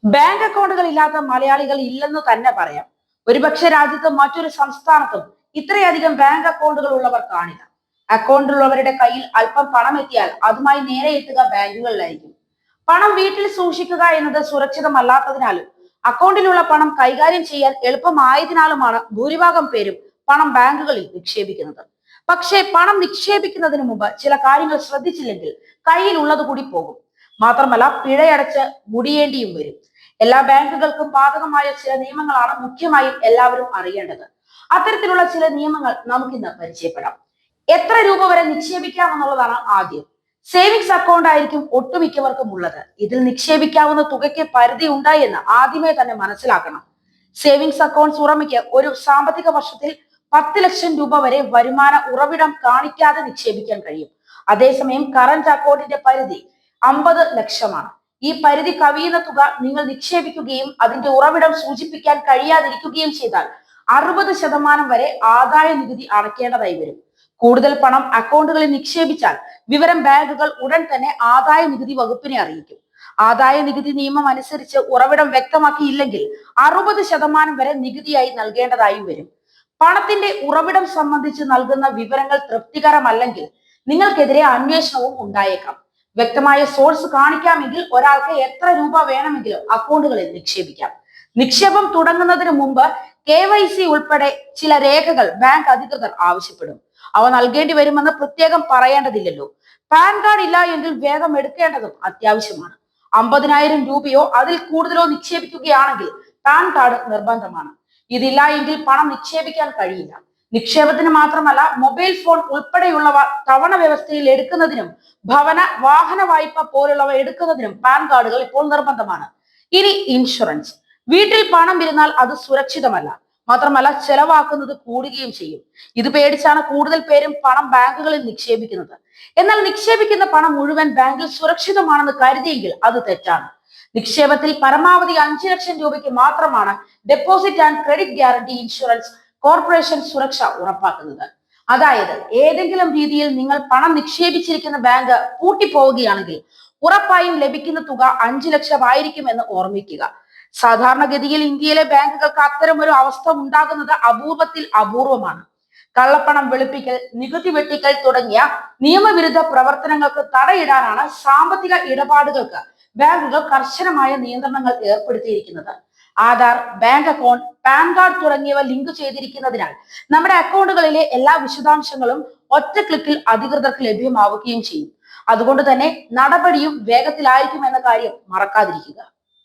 Bank അക്കൗണ്ടുകൾ ഇല്ലാത്ത മലയാളികൾ ഇല്ലെന്ന് തന്നെ പറയാം. ഒരുപക്ഷെ രാജ്യത്ത് മറ്റൊരു സംസ്ഥാനത്തും ഇത്രയധികം ബാങ്ക് അക്കൗണ്ടുകൾ ഉള്ളവർ കാണില്ല. അക്കൗണ്ട് ഉള്ളവരുടെ കയ്യിൽ അല്പം പണം എത്തിയാൽ അതുമായി നേരെ എത്തുക ബാങ്കുകളിലായിരിക്കും. പണം വീട്ടിൽ സൂക്ഷിക്കുക എന്നത് സുരക്ഷിതമല്ലാത്തതിനാലും അക്കൗണ്ടിലുള്ള പണം കൈകാര്യം ചെയ്യാൻ എളുപ്പമായതിനാലുമാണ് ഭൂരിഭാഗം പേരും പണം ബാങ്കുകളിൽ നിക്ഷേപിക്കുന്നത്. പക്ഷേ പണം നിക്ഷേപിക്കുന്നതിന് മുമ്പ് ചില കാര്യങ്ങൾ ശ്രദ്ധിച്ചില്ലെങ്കിൽ കയ്യിൽ ഉള്ളത് കൂടി പോകും. മാത്രമല്ല പിഴയടച്ച് മുടിയേണ്ടിയും വരും. എല്ലാ ബാങ്കുകൾക്കും ബാധകമായ ചില നിയമങ്ങളാണ് മുഖ്യമായും എല്ലാവരും അറിയേണ്ടത്. അത്തരത്തിലുള്ള ചില നിയമങ്ങൾ നമുക്കിന്ന് പരിചയപ്പെടാം. എത്ര രൂപ വരെ നിക്ഷേപിക്കാം എന്നുള്ളതാണ് ആദ്യം. സേവിങ്സ് അക്കൗണ്ട് ആയിരിക്കും ഒട്ടുമിക്കവർക്കും ഉള്ളത്. ഇതിൽ നിക്ഷേപിക്കാവുന്ന തുകയ്ക്ക് പരിധി ഉണ്ടായി എന്ന് ആദ്യമേ തന്നെ മനസ്സിലാക്കണം. സേവിങ്സ് അക്കൗണ്ട്സ് ഉടമയ്ക്ക് ഒരു സാമ്പത്തിക വർഷത്തിൽ 10 ലക്ഷം രൂപ വരെ വരുമാന ഉറവിടം കാണിക്കാതെ നിക്ഷേപിക്കാൻ കഴിയും. അതേസമയം കറന്റ് അക്കൗണ്ടിന്റെ പരിധി 50 ലക്ഷമാണ്. ഈ പരിധി കവിയുന്ന തുക നിങ്ങൾ നിക്ഷേപിക്കുകയും അതിന്റെ ഉറവിടം സൂചിപ്പിക്കാൻ കഴിയാതിരിക്കുകയും ചെയ്താൽ 60% വരെ ആദായ നികുതി അടയ്ക്കേണ്ടതായി വരും. കൂടുതൽ പണം അക്കൗണ്ടുകളിൽ നിക്ഷേപിച്ചാൽ വിവരം ബാങ്കുകൾ ഉടൻ തന്നെ ആദായ നികുതി വകുപ്പിനെ അറിയിക്കും. ആദായ നികുതി നിയമം അനുസരിച്ച് ഉറവിടം വ്യക്തമാക്കിയില്ലെങ്കിൽ 60% വരെ നികുതിയായി നൽകേണ്ടതായും വരും. പണത്തിന്റെ ഉറവിടം സംബന്ധിച്ച് നൽകുന്ന വിവരങ്ങൾ തൃപ്തികരമല്ലെങ്കിൽ നിങ്ങൾക്കെതിരെ അന്വേഷണവും ഉണ്ടായേക്കാം. വ്യക്തമായ സോഴ്സ് കാണിക്കാമെങ്കിൽ ഒരാൾക്ക് എത്ര രൂപ വേണമെങ്കിലും അക്കൗണ്ടുകളിൽ നിക്ഷേപിക്കാം. നിക്ഷേപം തുടങ്ങുന്നതിന് മുമ്പ് KYC ഉൾപ്പെടെ ചില രേഖകൾ ബാങ്ക് അധികൃതർ ആവശ്യപ്പെടും. അവ നൽകേണ്ടി വരുമെന്ന് പ്രത്യേകം പറയേണ്ടതില്ലല്ലോ. പാൻ കാർഡ് ഇല്ല എങ്കിൽ വേഗം എടുക്കേണ്ടതും അത്യാവശ്യമാണ്. 50,000 രൂപയോ അതിൽ കൂടുതലോ നിക്ഷേപിക്കുകയാണെങ്കിൽ പാൻ കാർഡ് നിർബന്ധമാണ്. ഇതില്ല എങ്കിൽ പണം നിക്ഷേപിക്കാൻ കഴിയില്ല. നിക്ഷേപത്തിന് മാത്രമല്ല മൊബൈൽ ഫോൺ ഉൾപ്പെടെയുള്ളവ തവണ വ്യവസ്ഥയിൽ എടുക്കുന്നതിനും ഭവന വാഹന വായ്പ പോലുള്ളവ എടുക്കുന്നതിനും പാൻ കാർഡുകൾ ഇപ്പോൾ നിർബന്ധമാണ്. ഇനി ഇൻഷുറൻസ്. വീട്ടിൽ പണം ഇരുന്നാൽ അത് സുരക്ഷിതമല്ല. മാത്രമല്ല ചെലവാക്കുന്നത് കൂടുകയും ചെയ്യും. ഇത് പേടിച്ചാണ് കൂടുതൽ പേരും പണം ബാങ്കുകളിൽ നിക്ഷേപിക്കുന്നത്. എന്നാൽ നിക്ഷേപിക്കുന്ന പണം മുഴുവൻ ബാങ്കിൽ സുരക്ഷിതമാണെന്ന് കരുതിയെങ്കിൽ അത് തെറ്റാണ്. നിക്ഷേപത്തിൽ പരമാവധി 5 ലക്ഷം രൂപയ്ക്ക് മാത്രമാണ് deposit and credit guarantee insurance corporation സുരക്ഷ ഉറപ്പാക്കുന്നത്. അതായത് ഏതെങ്കിലും രീതിയിൽ നിങ്ങൾ പണം നിക്ഷേപിച്ചിരിക്കുന്ന ബാങ്ക് പൂട്ടിപ്പോവുകയാണെങ്കിൽ ഉറപ്പായും ലഭിക്കുന്ന തുക 5 ലക്ഷം ആയിരിക്കുമെന്ന് ഓർമ്മിക്കുക. സാധാരണഗതിയിൽ ഇന്ത്യയിലെ ബാങ്കുകൾക്ക് അത്തരം ഒരു അവസ്ഥ ഉണ്ടാകുന്നത് അപൂർവത്തിൽ അപൂർവമാണ്. കള്ളപ്പണം വെളുപ്പിക്കൽ, നികുതി വെട്ടിക്കൽ തുടങ്ങിയ നിയമവിരുദ്ധ പ്രവർത്തനങ്ങൾക്ക് തടയിടാനാണ് സാമ്പത്തിക ഇടപാടുകൾക്ക് ബാങ്കുകൾ കർശനമായ നിയന്ത്രണങ്ങൾ ഏർപ്പെടുത്തിയിരിക്കുന്നത്. Aadhaar, bank account, pan card തുടങ്ങിയവ ലിങ്ക് ചെയ്തിരിക്കുന്നതിനാൽ നമ്മുടെ അക്കൗണ്ടുകളിലെ എല്ലാ വിശദാംശങ്ങളും ഒറ്റ ക്ലിക്കിൽ അധികൃതർക്ക് ലഭ്യമാവുകയും ചെയ്യും. അതുകൊണ്ട് തന്നെ നടപടിയും വേഗത്തിലായിരിക്കും എന്ന കാര്യം മറക്കാതിരിക്കുക.